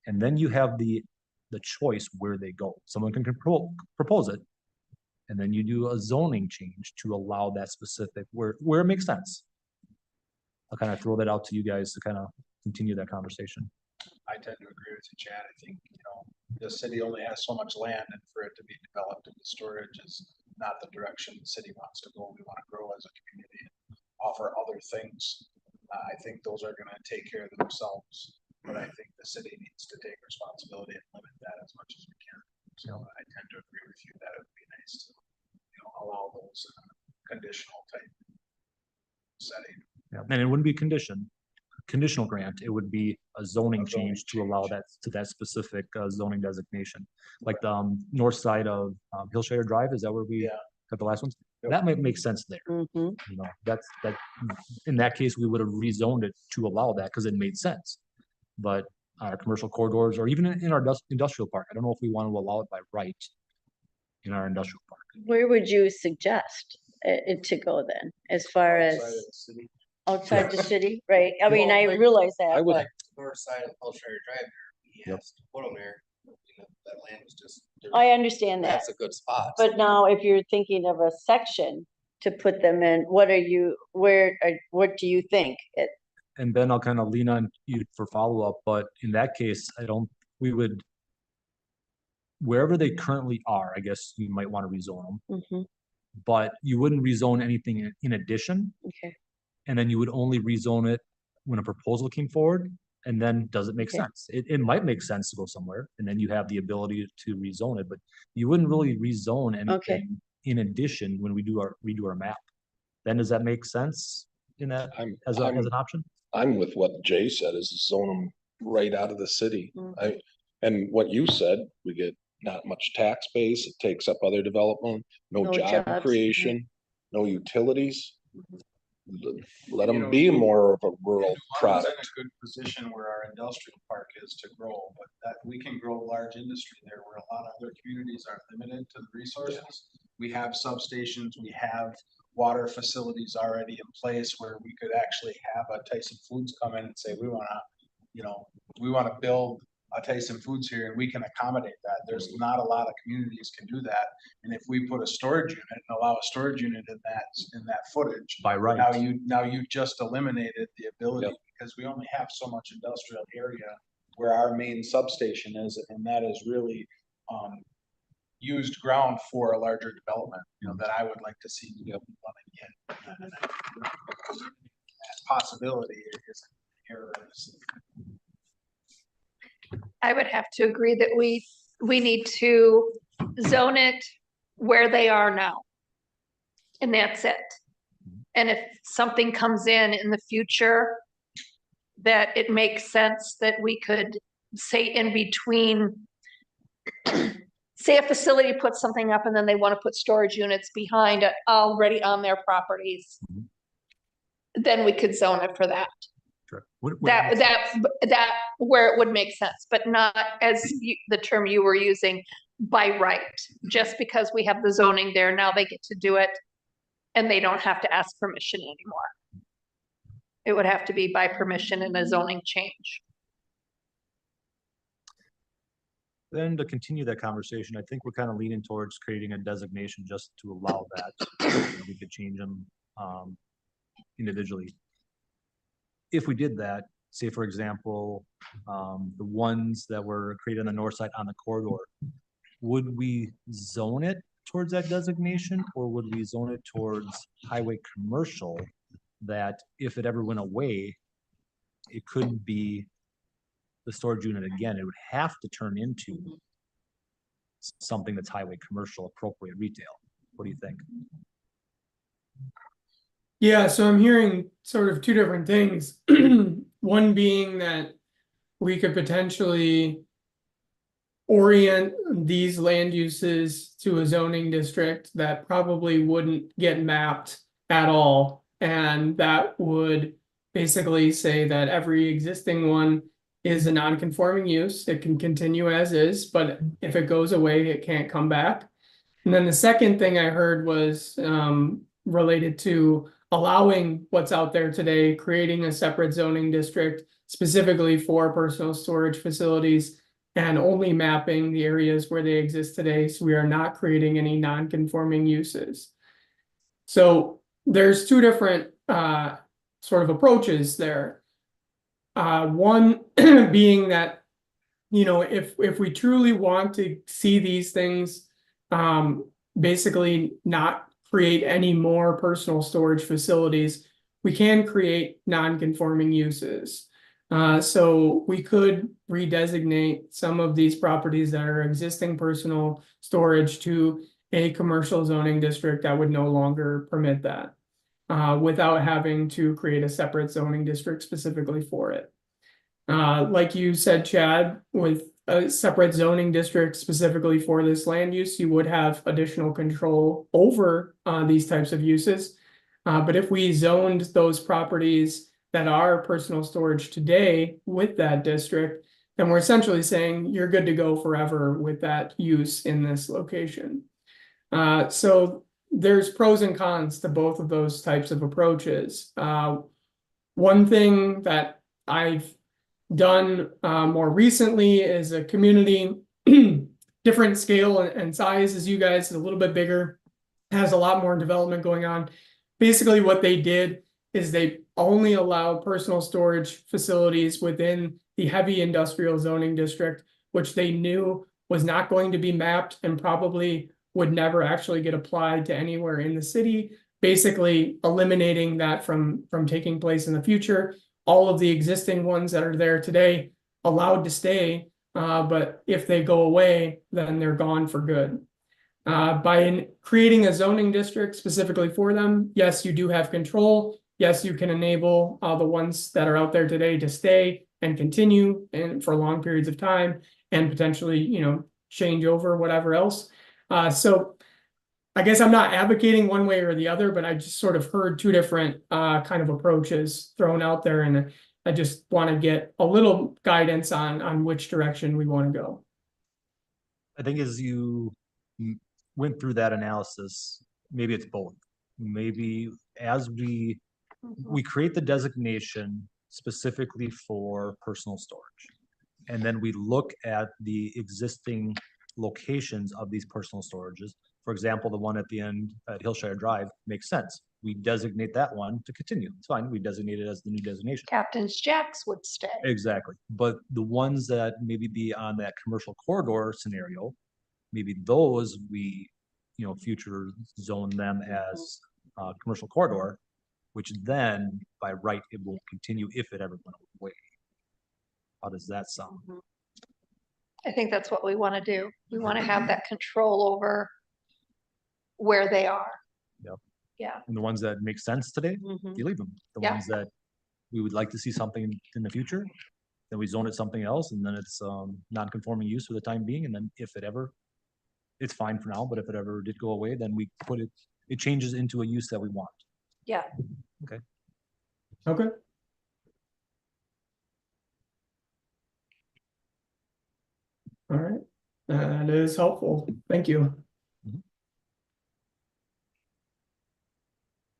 and then you have the choice where they go. Someone can propose it, and then you do a zoning change to allow that specific where it makes sense. I'll kind of throw that out to you guys to kind of continue that conversation. I tend to agree with you, Chad. I think, the city only has so much land, and for it to be developed into storage is not the direction the city wants to go. We want to grow as a community and offer other things. I think those are going to take care of themselves, but I think the city needs to take responsibility and limit that as much as we can. So I tend to agree with you that it would be nice to, allow those conditional type setting. Yeah, and it wouldn't be conditional grant. It would be a zoning change to allow that to that specific zoning designation, like the north side of Hillshire Drive. Is that where we got the last ones? Yep. That might make sense there. That's in that case, we would have rezoned it to allow that because it made sense. But our commercial corridors, or even in our industrial park, I don't know if we want to allow it by right in our industrial park. Where would you suggest it to go then, as far as Outside of the city. outside the city, right? I mean, I realize that, I would- but North side of Hillshire Drive, he Yep. has to put them there. That land was just. I understand that. That's a good spot. But now if you're thinking of a section to put them in, what do you think? And Ben, I'll kind of lean on you for follow-up, but in that case, we would, wherever they currently are, I guess you might want to rezone them, Mhm. but you wouldn't rezone anything in addition. Okay. And then you would only rezone it when a proposal came forward, and then does it make Okay. sense? It might make sense to go somewhere, and then you have the ability to rezone it, but you wouldn't really rezone anything in addition when we redo our map. Then does that make sense in that as an option? I'm with what Jay said, is zone them right out of the city. Mhm. And what you said, we get not much tax base, it takes up other development, no No job jobs, creation, no utilities. Let them know, be more of a rural One's product. in a good position where our industrial park is to grow, but that we can grow large industry there where a lot of other communities are limited to the resources. We have substations, we have water facilities already in place where we could actually have a Tyson Foods come in and say, we want to build Tyson Foods here and we can accommodate that. There's not a lot of communities can do that. And if we put a storage unit and allow a storage unit in that footage, By right. now you just eliminated the ability, because we only have so much industrial area where our main substation is, and that is really used ground for a larger development, that I would like to see coming in. And that possibility is here. I would have to agree that we need to zone it where they are now. And that's it. And if something comes in the future, that it makes sense that we could say in between, say a facility puts something up and then they want to put storage units behind it already on their properties, then we could zone it for that. Sure. That where it would make sense, but not as the term you were using, by right. Just because we have the zoning there, now they get to do it and they don't have to ask permission anymore. It would have to be by permission and a zoning change. Then to continue that conversation, I think we're kind of leaning towards creating a designation just to allow that. We could change them individually. If we did that, say for example, the ones that were created on the north side on the corridor, would we zone it towards that designation, or would we zone it towards highway commercial, that if it ever went away, it couldn't be the storage unit again? It would have to turn into something that's highway commercial, appropriate retail. What do you think? Yeah, so I'm hearing sort of two different things. One being that we could potentially orient these land uses to a zoning district that probably wouldn't get mapped at all. And that would basically say that every existing one is a non-conforming use. It can continue as is, but if it goes away, it can't come back. And then the second thing I heard was related to allowing what's out there today, creating a separate zoning district specifically for personal storage facilities and only mapping the areas where they exist today. So we are not creating any non-conforming uses. So there's two different sort of approaches there. One being that, if we truly want to see these things basically not create any more personal storage facilities, we can create non-conforming uses. So we could redesignate some of these properties that are existing personal storage to a commercial zoning district that would no longer permit that, without having to create a separate zoning district specifically for it. Like you said, Chad, with a separate zoning district specifically for this land use, you would have additional control over these types of uses. But if we zoned those properties that are personal storage today with that district, then we're essentially saying you're good to go forever with that use in this location. So there's pros and cons to both of those types of approaches. One thing that I've done more recently is a community, different scale and size as you guys, a little bit bigger, has a lot more development going on. Basically what they did is they only allow personal storage facilities within the heavy industrial zoning district, which they knew was not going to be mapped and probably would never actually get applied to anywhere in the city, basically eliminating that from taking place in the future. All of the existing ones that are there today allowed to stay, but if they go away, then they're gone for good. By creating a zoning district specifically for them, yes, you do have control. Yes, you can enable the ones that are out there today to stay and continue and for long periods of time and potentially, change over whatever else. So I guess I'm not advocating one way or the other, but I just sort of heard two different kind of approaches thrown out there, and I just want to get a little guidance on which direction we want to go. I think as you went through that analysis, maybe it's both. Maybe as we create the designation specifically for personal storage, And then we look at the existing locations of these personal storages. For example, the one at the end at Hillshire Drive makes sense. We designate that one to continue. It's fine. We designate it as the new designation. Captain's Jacks would stay. Exactly. But the ones that maybe be on that commercial corridor scenario, maybe those we, future zone them as commercial corridor, which then by right, it won't continue if it ever went away. How does that sound? I think that's what we want to do. We want to have that control over where they are. Yep. Yeah. And the ones that make sense today, Mhm. you leave them. The Yeah. ones that we would like to see something in the future, then we zone it something else, and then it's non-conforming use for the time being, and then if it ever, it's fine for now, but if it ever did go away, then we put it, it changes into a use that we want. Yeah. Okay. All right, that is helpful. Thank you. Mhm.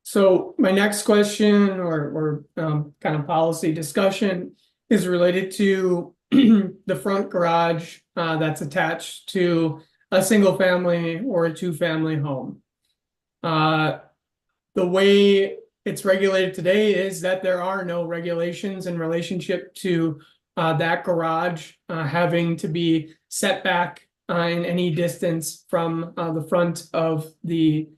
So my next question or kind of policy discussion is related to the front garage that's attached to a single family or a two-family home. The way it's regulated today is that there are no regulations in relationship to that garage having to be set back in any distance from the front of the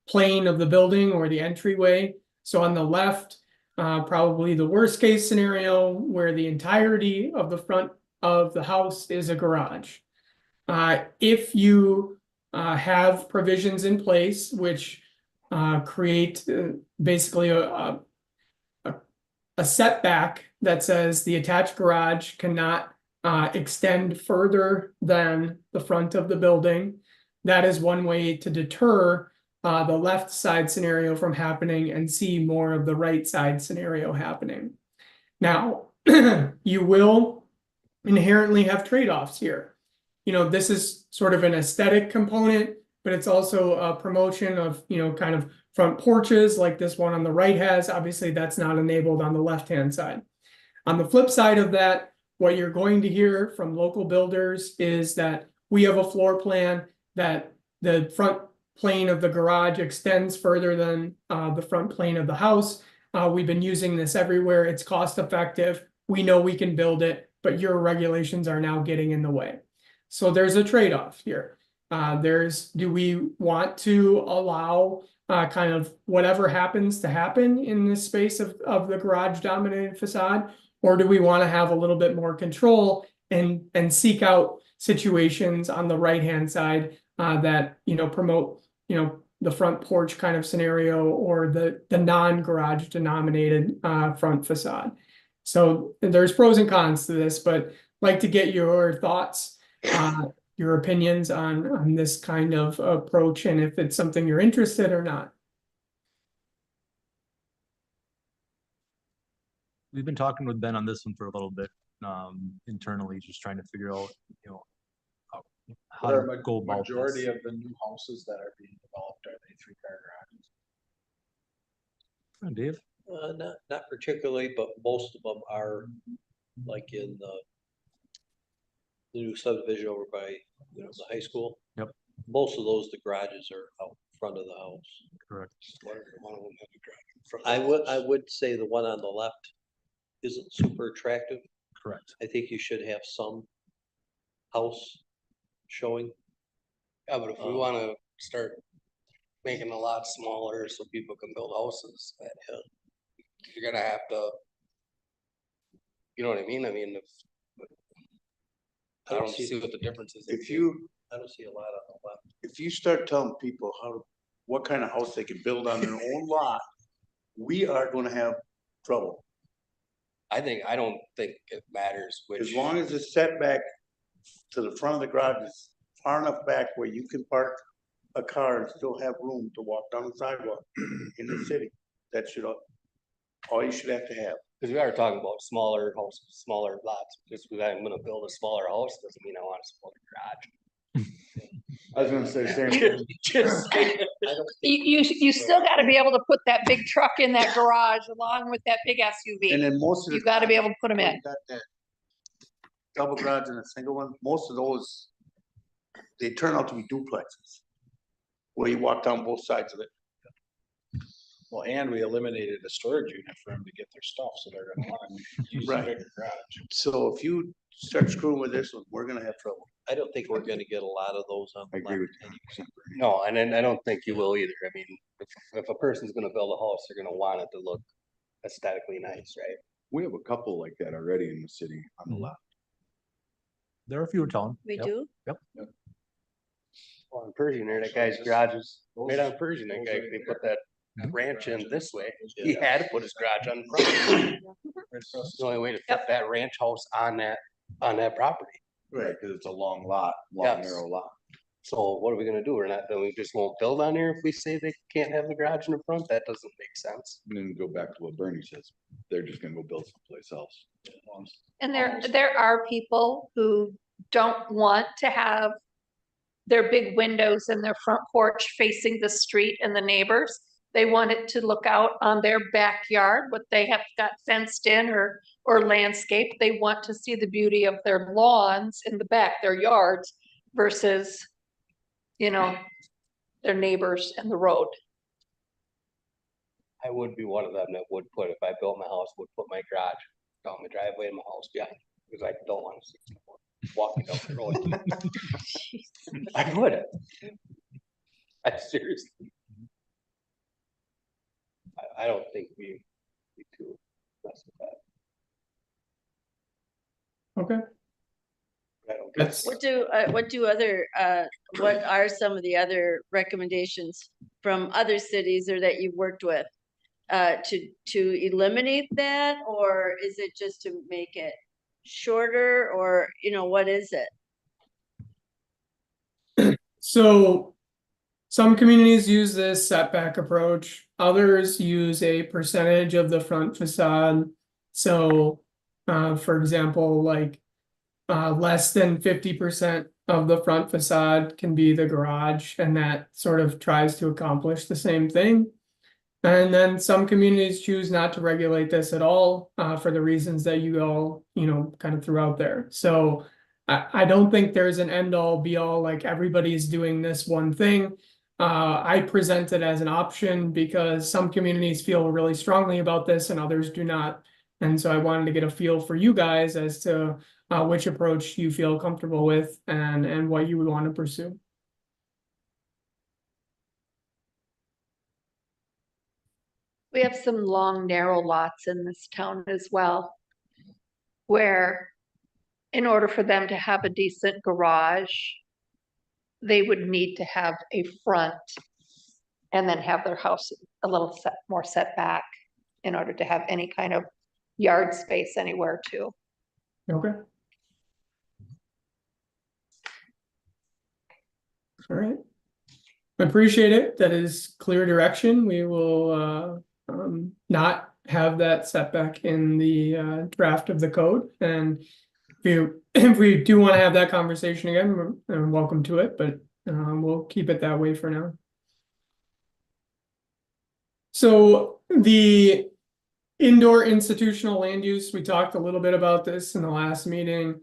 plane of the building or the entryway. So on the left, probably the worst case scenario where the entirety of the front of the house is a garage. If you have provisions in place which create basically a setback that says the attached garage cannot extend further than the front of the building, that is one way to deter the left side scenario from happening and see more of the right side scenario happening. Now, you will inherently have trade-offs here. This is sort of an aesthetic component, but it's also a promotion of, kind of front porches like this one on the right has. Obviously, that's not enabled on the left-hand side. On the flip side of that, what you're going to hear from local builders is that we have a floor plan that the front plane of the garage extends further than the front plane of the house. We've been using this everywhere. It's cost effective. We know we can build it, but your regulations are now getting in the way. So there's a trade-off here. Do we want to allow kind of whatever happens to happen in this space of the garage dominated facade? Or do we want to have a little bit more control and seek out situations on the right-hand side that, promote, the front porch kind of scenario or the non-garage denominated front facade? So there's pros and cons to this, but like to get your thoughts, your opinions on this kind of approach and if it's something you're interested or not. We've been talking with Ben on this one for a little bit, internally, just trying to figure out, how to go about Majority this. of the new houses that are being developed, are they three-car garages? Dave? Not particularly, but most of them are like in the new subdivision over by, the high school. Yep. Most of those, the garages are out front of the house. Correct. One of them has a garage in front of the I house. would say the one on the left isn't super attractive. Correct. I think you should have some house showing. Yeah, but if we wanna start making a lot smaller so people can build houses, you're gonna have to. You know what I mean? I mean, I don't see what the difference is. I don't see a lot on the left. If you start telling people what kind of house they can build on their own lot, we are gonna have trouble. I don't think it matters which. As long as the setback to the front of the garage is far enough back where you can park a car and still have room to walk down the sidewalk in the city, that should all you should have to have. Cause we are talking about smaller houses, smaller lots, just because I'm gonna build a smaller house, doesn't mean I want a smaller garage. I was gonna say same thing. Just saying. You still got to be able to put that big truck in that garage along with that big And SUV. then most of the. You got to be able to put them in. double garage and a single one, most of those, they turn out to be duplexes. Where you walk down both sides of it. Well, and we eliminated a storage unit for them to get their stuff, so they're gonna wanna use a Right. bigger garage. So if you start screwing with this one, we're gonna have trouble. I don't think we're gonna get a lot of those on. I agree with you. No, and then I don't think you will either. I mean, if a person's gonna build a house, they're gonna want it to look aesthetically nice, right? We have a couple like that already in the city on the Mhm. left. There are a few in town. We Yep. do? Well, in Pershing, there, that guy's garage is right on Pershing, that guy, they put that ranch in this way. He had to put his garage on the front. It's the only way to fit that ranch house on that property. Right, cause it's a long lot, long Yes. narrow lot. So what are we gonna do? We're not, then we just won't build on there if we say they can't have the garage in the front? That doesn't make sense. And then go back to what Bernie says, they're just gonna go build someplace else. And there are people who don't want to have their big windows in their front porch facing the street and the neighbors. They want it to look out on their backyard, what they have got fenced in or landscaped. They want to see the beauty of their lawns in the back, their yards versus, their neighbors and the road. I would be one of them that would put, if I built my house, would put my garage down my driveway and my house behind, because I don't want to see someone walking down the road. I would. I seriously. I don't think we need to mess with that. Okay, I don't think that's, What are some of the other recommendations from other cities or that you've worked with? To eliminate that, or is it just to make it shorter, or, what is it? so some communities use this setback approach, others use a percentage of the front facade. So, for example, like, less than 50% of the front facade can be the garage, and that sort of tries to accomplish the same thing. And then some communities choose not to regulate this at all, for the reasons that you all, kind of threw out there. So I don't think there's an end all be all, like everybody's doing this one thing. I present it as an option because some communities feel really strongly about this and others do not. And so I wanted to get a feel for you guys as to which approach you feel comfortable with and what you would want to pursue. We have some long, narrow lots in this town as well, where in order for them to have a decent garage, they would need to have a front and then have their house a little more set back in order to have any kind of yard space anywhere too. Okay. All right. I appreciate it. That is clear direction. We will not have that setback in the draft of the code. And if we do want to have that conversation again, we're welcome to it, but we'll keep it that way for now. So the indoor institutional land use, we talked a little bit about this in the last meeting.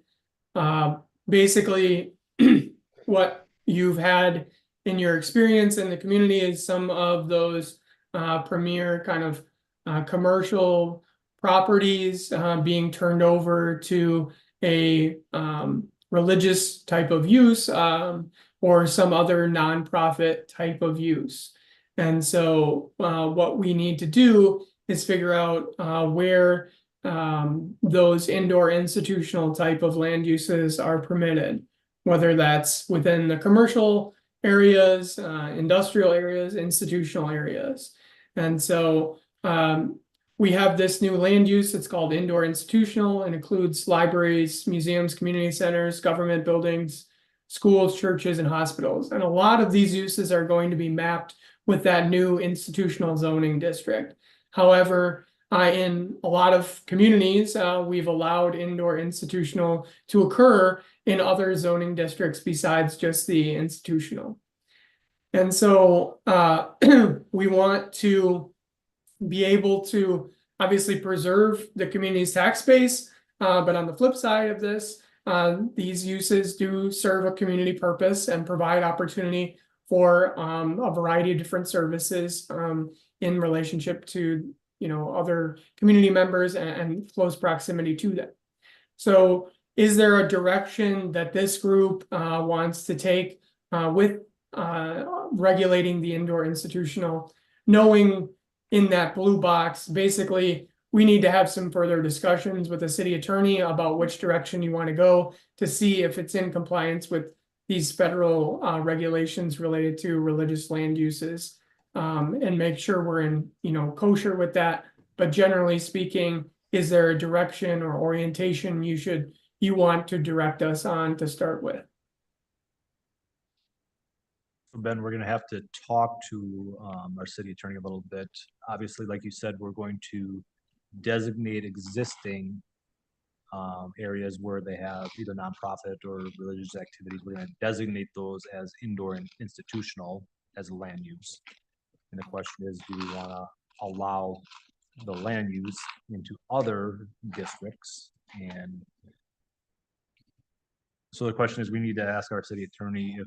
Basically, what you've had in your experience in the community is some of those premier kind of commercial properties being turned over to a religious type of use or some other nonprofit type of use. And so what we need to do is figure out where those indoor institutional type of land uses are permitted, whether that's within the commercial areas, industrial areas, institutional areas. And so we have this new land use. It's called indoor institutional and includes libraries, museums, community centers, government buildings, schools, churches, and hospitals. And a lot of these uses are going to be mapped with that new institutional zoning district. However, in a lot of communities, we've allowed indoor institutional to occur in other zoning districts besides just the institutional. And so we want to be able to obviously preserve the community's tax base, but on the flip side of this, these uses do serve a community purpose and provide opportunity for a variety of different services in relationship to, you know, other community members and close proximity to them. So is there a direction that this group wants to take with regulating the indoor institutional, knowing in that blue box, basically, we need to have some further discussions with the city attorney about which direction you want to go to see if it's in compliance with these federal regulations related to religious land uses, and make sure we're in, you know, kosher with that. But generally speaking, is there a direction or orientation you want to direct us on to start with? Ben, we're gonna have to talk to our city attorney a little bit. Obviously, like you said, we're going to designate existing areas where they have either nonprofit or religious activities. We're gonna designate those as indoor and institutional as a land use. And the question is, do we wanna allow the land use into other districts? And so the question is, we need to ask our city attorney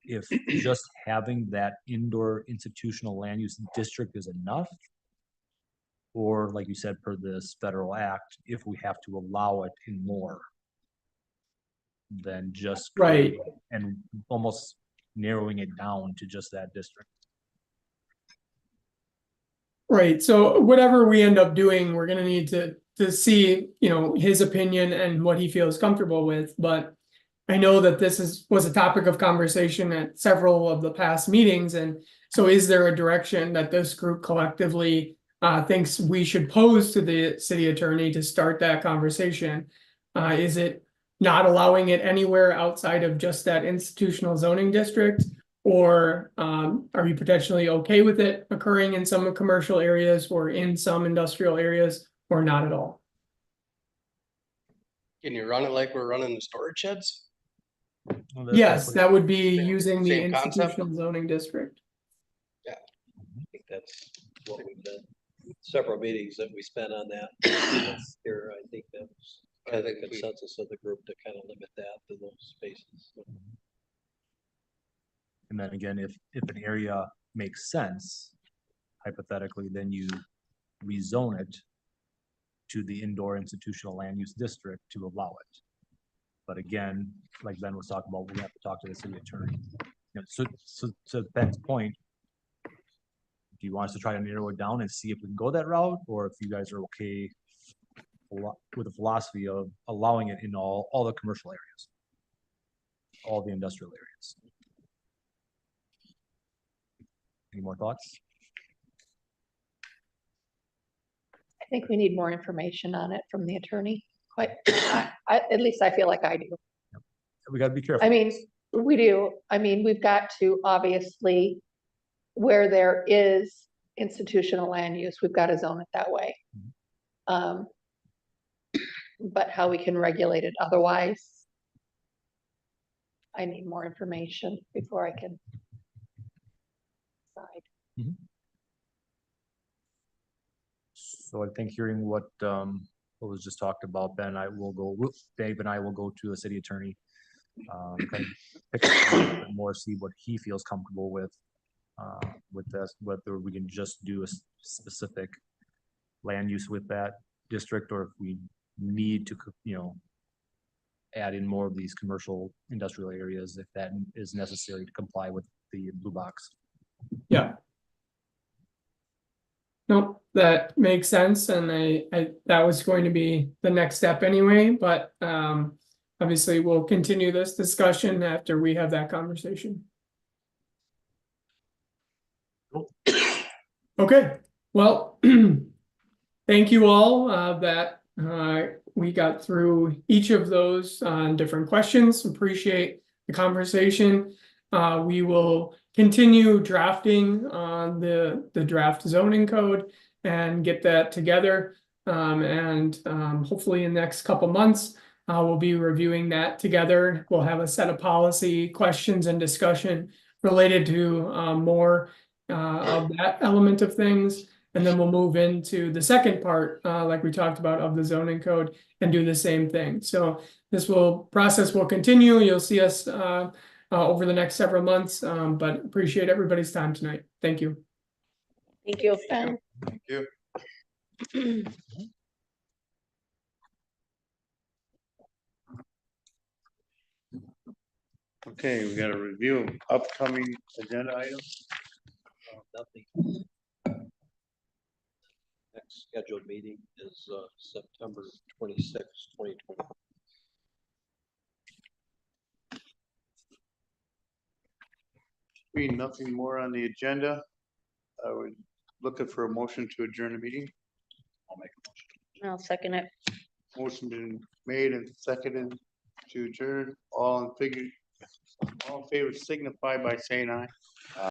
if just having that indoor institutional land use district is enough, or like you said, per this federal act, if we have to allow it in more than just Right. and almost narrowing it down to just that district. Right, so whatever we end up doing, we're gonna need to see, you know, his opinion and what he feels comfortable with, but I know that this was a topic of conversation at several of the past meetings, and so is there a direction that this group collectively thinks we should pose to the city attorney to start that conversation? Is it not allowing it anywhere outside of just that institutional zoning district? Or are you potentially okay with it occurring in some commercial areas or in some industrial areas, or not at all? Can you run it like we're running the storage sheds? Well, that's Yes, what- that would be Same- using the same concept? institutional zoning district. I think that's what we've done. Several meetings that we spent on that. That's Here, I think that was I the think we- consensus of the group to kind of limit that to those spaces. And then again, if an area makes sense, hypothetically, then you rezone it to the indoor institutional land use district to allow it. But again, like Ben was talking about, we have to talk to the city attorney. You know, so to Ben's point, do you want us to try to narrow it down and see if we can go that route, or if you guys are okay with the philosophy of allowing it in all the commercial areas, all the industrial areas? Any more thoughts? I think we need more information on it from the attorney. At least I feel like I do. We gotta be careful. I mean, we do. I mean, we've got to obviously, where there is institutional land use, we've got to zone it that way. But how we can regulate it otherwise, I need more information before I can decide. So I think hearing what was just talked about, Dave and I will go to the city attorney. Kind of pick up a little bit more, see what he feels comfortable with this, whether we can just do a specific land use with that district, or if we need to, you know, add in more of these commercial industrial areas if that is necessary to comply with the blue box. Yeah. Nope, that makes sense, and that was going to be the next step anyway, but obviously we'll continue this discussion after we have that conversation. Cool. Okay, well, thank you all that we got through each of those different questions. Appreciate the conversation. We will continue drafting on the draft zoning code and get that together. And hopefully in the next couple months, we'll be reviewing that together. We'll have a set of policy questions and discussion related to more of that element of things. And then we'll move into the second part, like we talked about, of the zoning code and do the same thing. So this process will continue. You'll see us over the next several months, but appreciate everybody's time tonight. Thank you. Thank you. Thank you. Okay, we got a review of upcoming agenda items. Nothing. Next scheduled meeting is September 26th, 2020. Being nothing more on the agenda, I would looking for a motion to adjourn the meeting. I'll make a motion. I'll second it. Motion been made and seconded to adjourn. All in favor signify by saying aye.